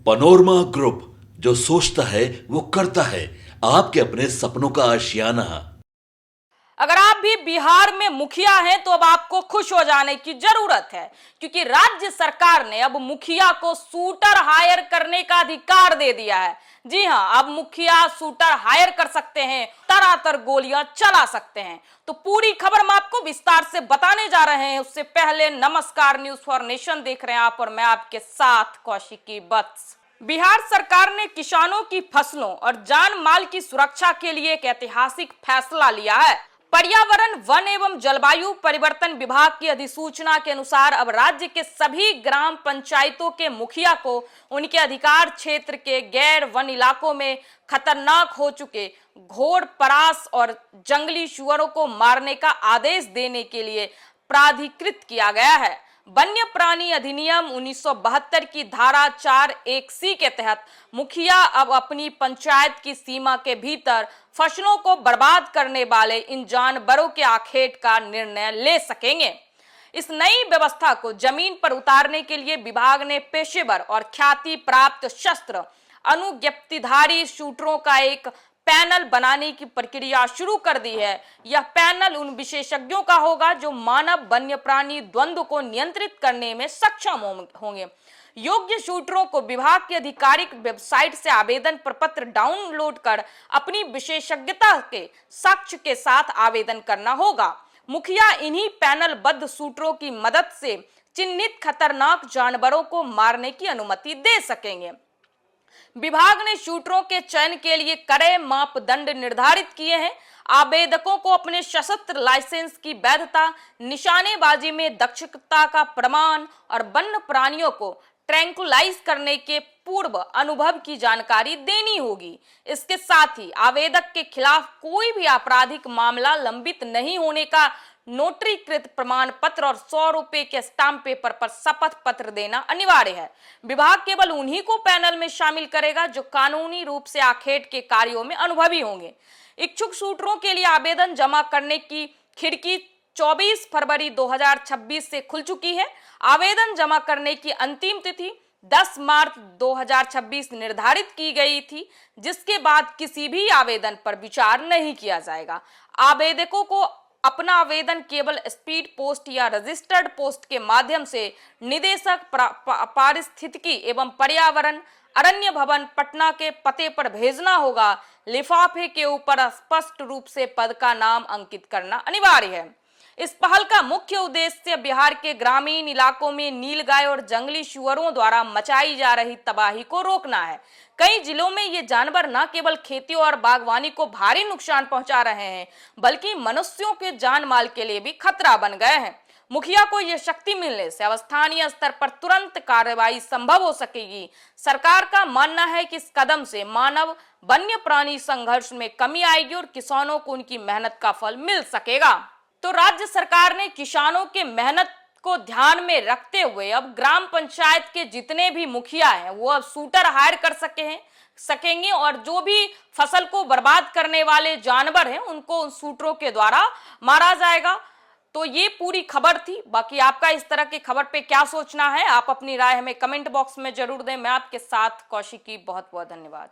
Panorama group, जो सोचता है वो करता है। आपके अपने सपनों का आशियाना। अगर आप भी बिहार में मुखिया हैं तो अब आपको खुश हो जाने की जरूरत है, क्योंकि राज्य सरकार ने अब मुखिया को शूटर हायर करने का अधिकार दे दिया है। जी हां, अब मुखिया शूटर हायर कर सकते हैं, तरातर गोलियां चला सकते हैं। तो पूरी खबर हम आपको विस्तार से बताने जा रहे हैं। उससे पहले नमस्कार, न्यूज फॉर नेशन देख रहे हैं आप और मैं आपके साथ कौशिकी वत्स। बिहार सरकार ने किसानों की फसलों और जान माल की सुरक्षा के लिए एक ऐतिहासिक फैसला लिया है। पर्यावरण, वन एवं जलवायु परिवर्तन विभाग की अधिसूचना के अनुसार अब राज्य के सभी ग्राम पंचायतों के मुखिया को उनके अधिकार क्षेत्र के गैर वन इलाकों में खतरनाक हो चुके घोड़, परास और जंगली सुअरों को मारने का आदेश देने के लिए प्राधिकृत किया गया है। वन्य प्राणी अधिनियम 1972 की धारा 4(1)(c) के तहत मुखिया अब अपनी पंचायत की सीमा के भीतर फसलों को बर्बाद करने वाले इन जानवरों के आखेट का निर्णय ले सकेंगे। इस नई व्यवस्था को जमीन पर उतारने के लिए विभाग ने पेशेवर और ख्याति प्राप्त शस्त्र अनुज्ञप्तिधारी शूटरों का एक पैनल बनाने की प्रक्रिया शुरू कर दी है। यह पैनल उन विशेषज्ञों का होगा जो मानव वन्य प्राणी द्वंद्व को नियंत्रित करने में सक्षम होंगे। योग्य शूटरों को विभाग की आधिकारिक वेबसाइट से आवेदन प्रपत्र डाउनलोड कर अपनी विशेषज्ञता के साक्ष्य के साथ आवेदन करना होगा। मुखिया इन्हीं पैनलबद्ध शूटरों की मदद से चिन्हित खतरनाक जानवरों को मारने की अनुमति दे सकेंगे। विभाग ने शूटरों के चयन के लिए कड़े मापदंड निर्धारित किए हैं। आवेदकों को अपने सशस्त्र लाइसेंस की वैधता, निशानेबाजी में दक्षता का प्रमाण और वन्य प्राणियों को ट्रैंकुलाइज करने के पूर्व अनुभव की जानकारी देनी होगी। इसके साथ ही आवेदक के खिलाफ कोई भी आपराधिक मामला लंबित नहीं होने का नोटरीकृत प्रमाण पत्र और 100 रुपए के स्टाम्प पेपर पर शपथ पत्र देना अनिवार्य है। विभाग केवल उन्हीं को पैनल में शामिल करेगा जो कानूनी रूप से आखेट के कार्यों में अनुभवी होंगे। इच्छुक शूटरों के लिए आवेदन जमा करने की खिड़की 24 फरवरी 2026 से खुल चुकी है। आवेदन जमा करने की अंतिम तिथि 10 मार्च 2026 निर्धारित की गई थी, जिसके बाद किसी भी आवेदन पर विचार नहीं किया जाएगा। आवेदकों को अपना आवेदन केवल स्पीड पोस्ट या रजिस्टर्ड पोस्ट के माध्यम से निदेशक पारिस्थितिकी एवं पर्यावरण, अरण्य भवन, पटना के पते पर भेजना होगा। लिफाफे के ऊपर स्पष्ट रूप से पद का नाम अंकित करना अनिवार्य है। इस पहल का मुख्य उद्देश्य बिहार के ग्रामीण इलाकों में नीलगाय और जंगली सुअरों द्वारा मचाई जा रही तबाही को रोकना है। कई जिलों में ये जानवर न केवल खेती और बागवानी को भारी नुकसान पहुंचा रहे हैं, बल्कि मनुष्यों के जान माल के लिए भी खतरा बन गए हैं। मुखिया को यह शक्ति मिलने से अब स्थानीय स्तर पर तुरंत कार्रवाई संभव हो सकेगी। सरकार का मानना है कि इस कदम से मानव वन्य प्राणी संघर्ष में कमी आएगी और किसानों को उनकी मेहनत का फल मिल सकेगा। तो राज्य सरकार ने किसानों के मेहनत को ध्यान में रखते हुए अब ग्राम पंचायत के जितने भी मुखिया हैं वो अब शूटर हायर कर सकेंगे और जो भी फसल को बर्बाद करने वाले जानवर हैं उनको उन शूटरों के द्वारा मारा जाएगा। तो ये पूरी खबर थी। बाकी आपका इस तरह की खबर पे क्या सोचना है, आप अपनी राय हमें कमेंट बॉक्स में जरूर दें। मैं आपके साथ कौशिकी, बहुत बहुत धन्यवाद।